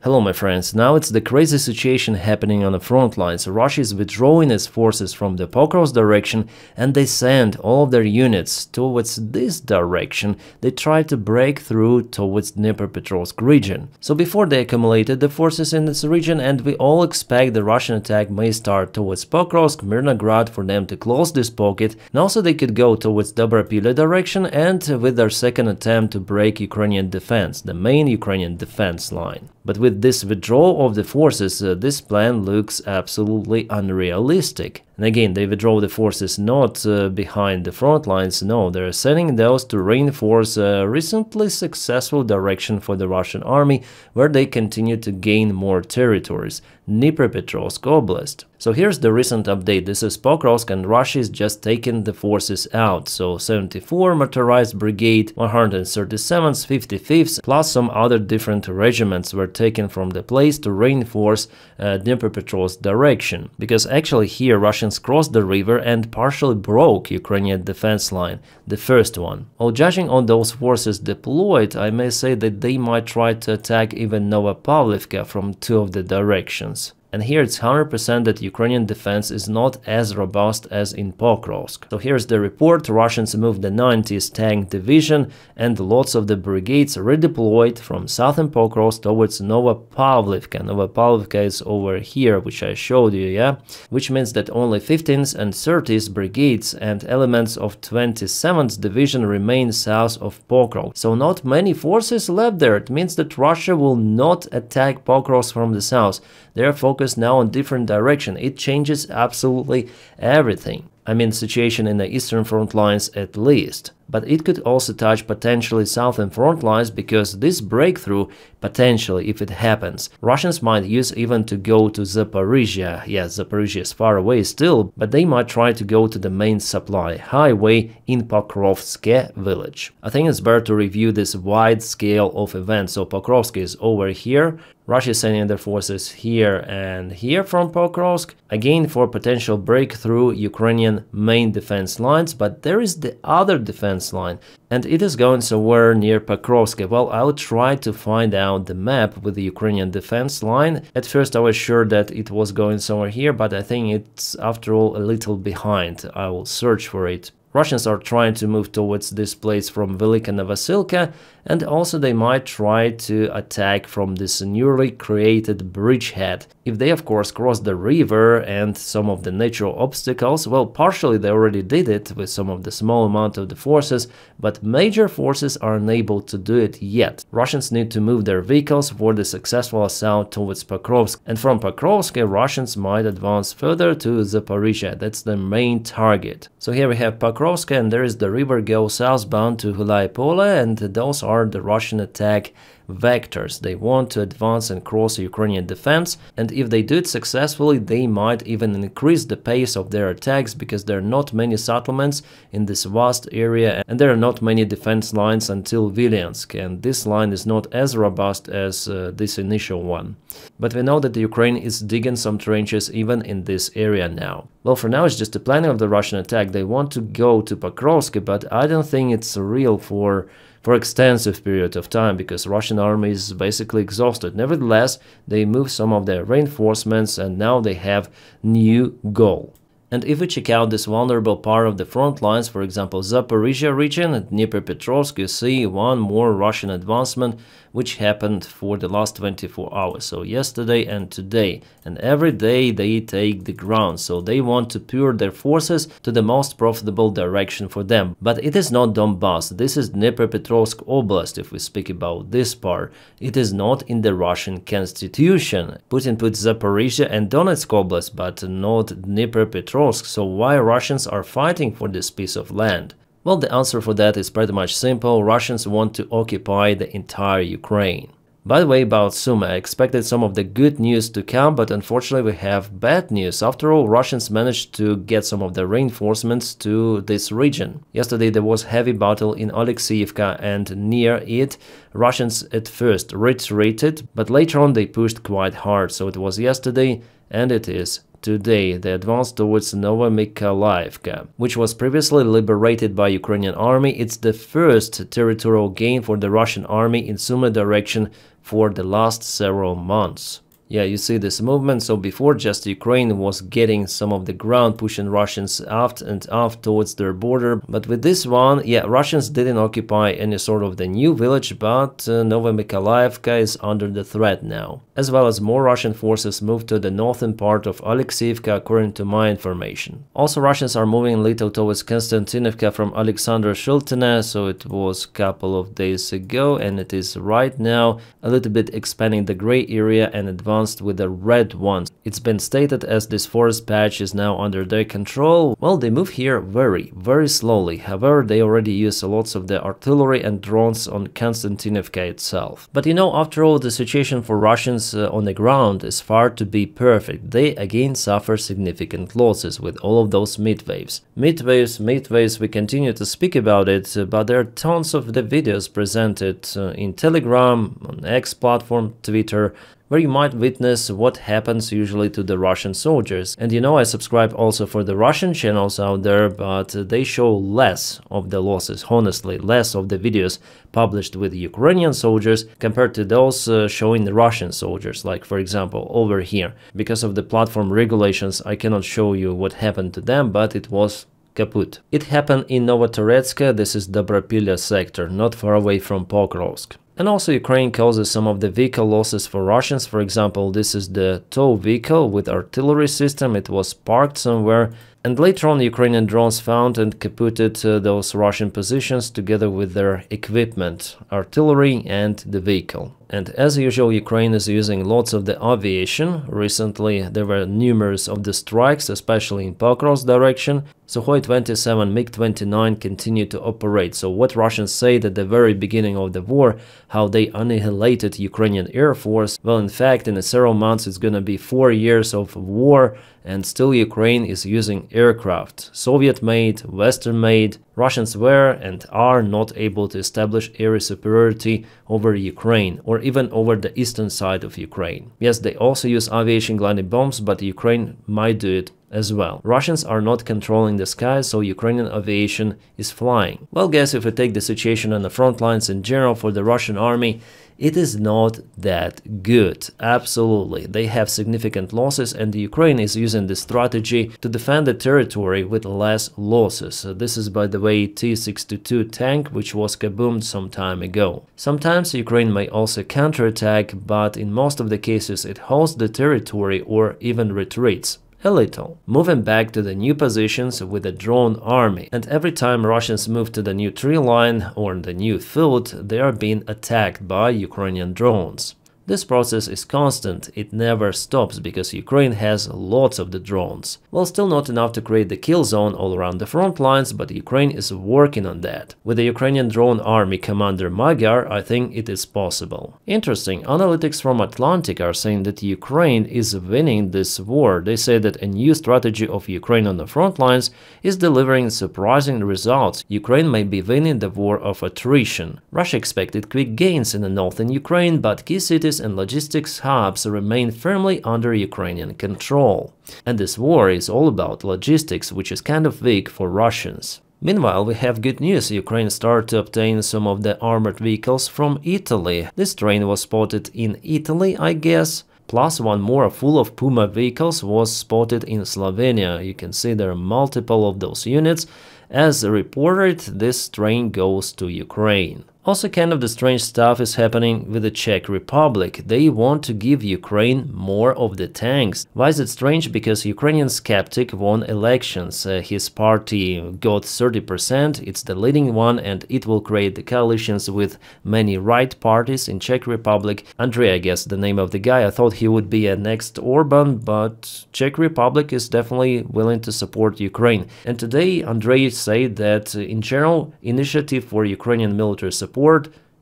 Hello my friends, now it's the crazy situation happening on the front lines. Russia is withdrawing its forces from the Pokrovsk direction and they send all of their units towards this direction. They try to break through towards Dnipropetrovsk region. So before they accumulated the forces in this region, and we all expect the Russian attack may start towards Pokrovsk, Mirnograd, for them to close this pocket, and also they could go towards Dobropile direction and with their second attempt to break Ukrainian defense, the main Ukrainian defense line. But with this withdrawal of the forces, this plan looks absolutely unrealistic. And again, they withdraw the forces not behind the front lines, no, they're sending those to reinforce a recently successful direction for the Russian army, where they continue to gain more territories, Dnipropetrovsk Oblast. So here's the recent update. This is Pokrovsk and Russia is just taking the forces out. So 74 motorized brigade, 137th, 55th, plus some other different regiments were taken from the place to reinforce Dnipropetrovsk direction. Because actually here Russians crossed the river and partially broke Ukrainian defense line, the first one. While judging on those forces deployed, I may say that they might try to attack even Novopavlivka from two of the directions. And here it's 100% that Ukrainian defense is not as robust as in Pokrovsk. So here's the report. Russians moved the 90th Tank Division and lots of the brigades redeployed from southern Pokrovsk towards Novopavlivka. Novopavlivka is over here, which I showed you, yeah? Which means that only 15th and 30th brigades and elements of 27th Division remain south of Pokrovsk. So not many forces left there. It means that Russia will not attack Pokrovsk from the south. They are focused now on different direction. It changes absolutely everything. I mean, situation in the eastern front lines at least. But it could also touch potentially southern front lines, because this breakthrough, potentially, if it happens, Russians might use even to go to Zaporizhia. Yes, Zaporizhia is far away still, but they might try to go to the main supply highway in Pokrovsk village. I think it's better to review this wide scale of events. So Pokrovsk is over here. Russia is sending their forces here and here from Pokrovsk, again for potential breakthrough Ukrainian main defense lines, but there is the other defense line, and it is going somewhere near Pokrovsk. Well, I'll try to find out the map with the Ukrainian defense line. At first I was sure that it was going somewhere here, but I think it's after all a little behind. I will search for it. Russians are trying to move towards this place from Velika Novosilka, and also they might try to attack from this newly created bridgehead. If they of course cross the river and some of the natural obstacles, well, partially they already did it with some of the small amount of the forces, but major forces are unable to do it yet. Russians need to move their vehicles for the successful assault towards Pokrovsk, and from Pokrovsk Russians might advance further to Zaporizhia. That's the main target. So here we have Pokrovsk, and there is the river goes southbound to Hulaypole, and those are the Russian attack vectors. They want to advance and cross Ukrainian defense, and if they do it successfully, they might even increase the pace of their attacks, because there are not many settlements in this vast area and there are not many defense lines until Vilyansk, and this line is not as robust as this initial one. But we know that the Ukraine is digging some trenches even in this area now. Well, for now it's just the planning of the Russian attack. They want to go to Pokrovsk, but I don't think it's real for extensive period of time, because Russian army is basically exhausted. Nevertheless, they move some of their reinforcements and now they have new goal. And if we check out this vulnerable part of the front lines, for example Zaporizhia region and Dnipropetrovsk, you see one more Russian advancement which happened for the last 24 hours, so yesterday and today, and every day they take the ground, so they want to pour their forces to the most profitable direction for them. But it is not Donbass, this is Dnipropetrovsk Oblast. If we speak about this part, it is not in the Russian constitution. Putin put Zaporizhia and Donetsk Oblast, but not Dnipropetrovsk. So why Russians are fighting for this piece of land? Well, the answer for that is pretty much simple. Russians want to occupy the entire Ukraine. By the way, about Sumy, I expected some of the good news to come, but unfortunately we have bad news. After all, Russians managed to get some of the reinforcements to this region. Yesterday there was heavy battle in Alexeyevka, and near it Russians at first retreated, but later on they pushed quite hard. So it was yesterday and it is today. They advanced towards Novomykhailovka, which was previously liberated by Ukrainian army. It's the first territorial gain for the Russian army in Sumy direction for the last several months. Yeah, you see this movement. So before, just Ukraine was getting some of the ground, pushing Russians aft and aft towards their border. But with this one, yeah, Russians didn't occupy any sort of the new village, but Novomykhailovka is under the threat now. As well as more Russian forces moved to the northern part of Alexeyevka, according to my information. Also, Russians are moving a little towards Konstantinovka from Alexander Shiltine, so it was a couple of days ago, and it is right now a little bit expanding the gray area and advancing with the red ones. It's been stated as this forest patch is now under their control. Well, they move here very slowly. However, they already use lots of the artillery and drones on Konstantinovka itself. But you know, after all, the situation for Russians on the ground is far to be perfect. They again suffer significant losses with all of those midwaves. Midwaves, we continue to speak about it, but there are tons of the videos presented in Telegram, on X platform, Twitter, where you might witness what happens usually to the Russian soldiers. And you know, I subscribe also for the Russian channels out there, but they show less of the losses, honestly, less of the videos published with Ukrainian soldiers compared to those showing the Russian soldiers, like for example over here. Because of the platform regulations, I cannot show you what happened to them, but it was kaput. It happened in Novotoretsk, this is Dobropilya sector, not far away from Pokrovsk. And also Ukraine causes some of the vehicle losses for Russians. For example, this is the tow vehicle with artillery system. It was parked somewhere. And later on, Ukrainian drones found and kaputted those Russian positions together with their equipment, artillery and the vehicle. And as usual, Ukraine is using lots of the aviation. Recently, there were numerous of the strikes, especially in Pokrovsk direction. Sukhoi 27, MiG-29 continue to operate. So what Russians say at the very beginning of the war, how they annihilated Ukrainian Air Force, well, in fact, in several months, it's gonna be 4 years of war, and still Ukraine is using aircraft, Soviet-made, Western-made. Russians were and are not able to establish air superiority over Ukraine or even over the eastern side of Ukraine. Yes, they also use aviation gliding bombs, but Ukraine might do it as well. Russians are not controlling the sky, so Ukrainian aviation is flying. Well, guys, if we take the situation on the front lines in general for the Russian army, it is not that good. Absolutely. They have significant losses, and Ukraine is using this strategy to defend the territory with less losses. This is, by the way, T-62 tank, which was kaboomed some time ago. Sometimes Ukraine may also counterattack, but in most of the cases it holds the territory or even retreats a little, moving back to the new positions with a drone army. And every time Russians move to the new tree line or the new field, they are being attacked by Ukrainian drones. This process is constant, it never stops because Ukraine has lots of the drones. Well, still not enough to create the kill zone all around the front lines, but Ukraine is working on that. With the Ukrainian drone army commander Magyar, I think it is possible. Interesting, analytics from Atlantic are saying that Ukraine is winning this war. They say that a new strategy of Ukraine on the front lines is delivering surprising results. Ukraine may be winning the war of attrition. Russia expected quick gains in the northern Ukraine, but key cities and logistics hubs remain firmly under Ukrainian control. And this war is all about logistics, which is kind of weak for Russians. Meanwhile, we have good news. Ukraine started to obtain some of the armored vehicles from Italy. This train was spotted in Italy, I guess. Plus one more full of Puma vehicles was spotted in Slovenia. You can see there are multiple of those units. As reported, this train goes to Ukraine. Also, kind of the strange stuff is happening with the Czech Republic. They want to give Ukraine more of the tanks. Why is it strange? Because Ukrainian skeptic won elections. His party got 30%, it's the leading one, and it will create the coalitions with many right parties in Czech Republic. Andrei, I guess the name of the guy, I thought he would be a next Orban, but Czech Republic is definitely willing to support Ukraine. And today Andrei said that in general, initiative for Ukrainian military support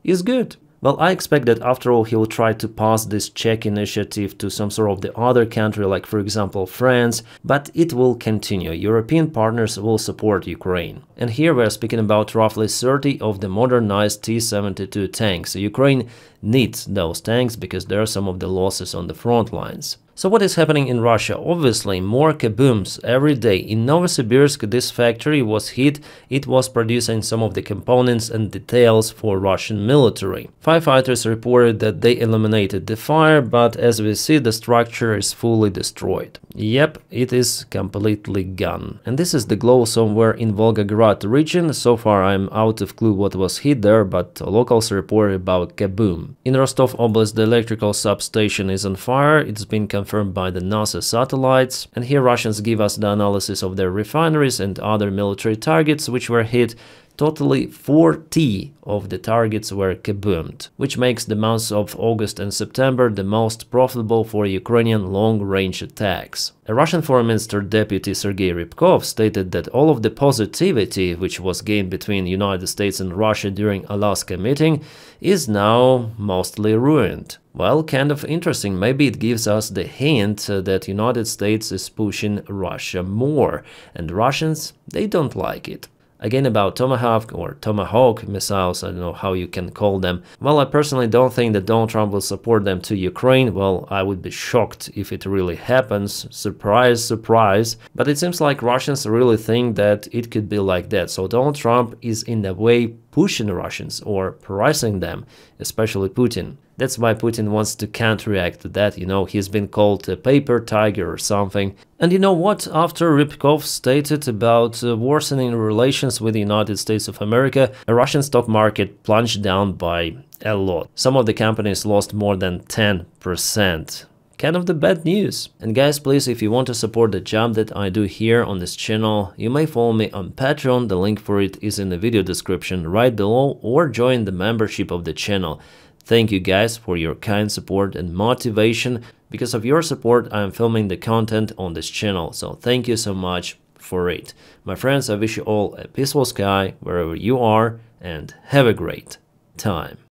is good. Well, I expect that after all he will try to pass this Czech initiative to some sort of the other country, like for example France, but it will continue. European partners will support Ukraine. And here we are speaking about roughly 30 of the modernized T-72 tanks. Ukraine need those tanks because there are some of the losses on the front lines. So what is happening in Russia? Obviously, more kabooms every day. In Novosibirsk, this factory was hit. It was producing some of the components and details for Russian military. Firefighters reported that they eliminated the fire, but as we see, the structure is fully destroyed. Yep, it is completely gone. And this is the glow somewhere in Volgograd region. So far I'm out of clue what was hit there, but locals reported about kaboom. In Rostov Oblast, the electrical substation is on fire. It's been confirmed by the NASA satellites. And here Russians give us the analysis of their refineries and other military targets which were hit. Totally 40 of the targets were kaboomed, which makes the months of August and September the most profitable for Ukrainian long-range attacks. A Russian Foreign Minister Deputy Sergei Rybkov stated that all of the positivity which was gained between United States and Russia during Alaska meeting is now mostly ruined. Well, kind of interesting. Maybe it gives us the hint that United States is pushing Russia more, and Russians, they don't like it. Again, about Tomahawk missiles, I don't know how you can call them. Well, I personally don't think that Donald Trump will support them to Ukraine. Well, I would be shocked if it really happens. Surprise, surprise. But it seems like Russians really think that it could be like that. So Donald Trump is in a way pushing Russians or pressing them, especially Putin. That's why Putin wants to counteract that, he's been called a paper tiger or something. And you know what? After Rybkov stated about worsening relations with the United States of America, a Russian stock market plunged down by a lot. Some of the companies lost more than 10%. Kind of the bad news. And guys, please, if you want to support the job that I do here on this channel, you may follow me on Patreon. The link for it is in the video description right below, or join the membership of the channel. Thank you guys for your kind support and motivation. Because of your support, I am filming the content on this channel, so thank you so much for it. My friends, I wish you all a peaceful sky wherever you are, and have a great time.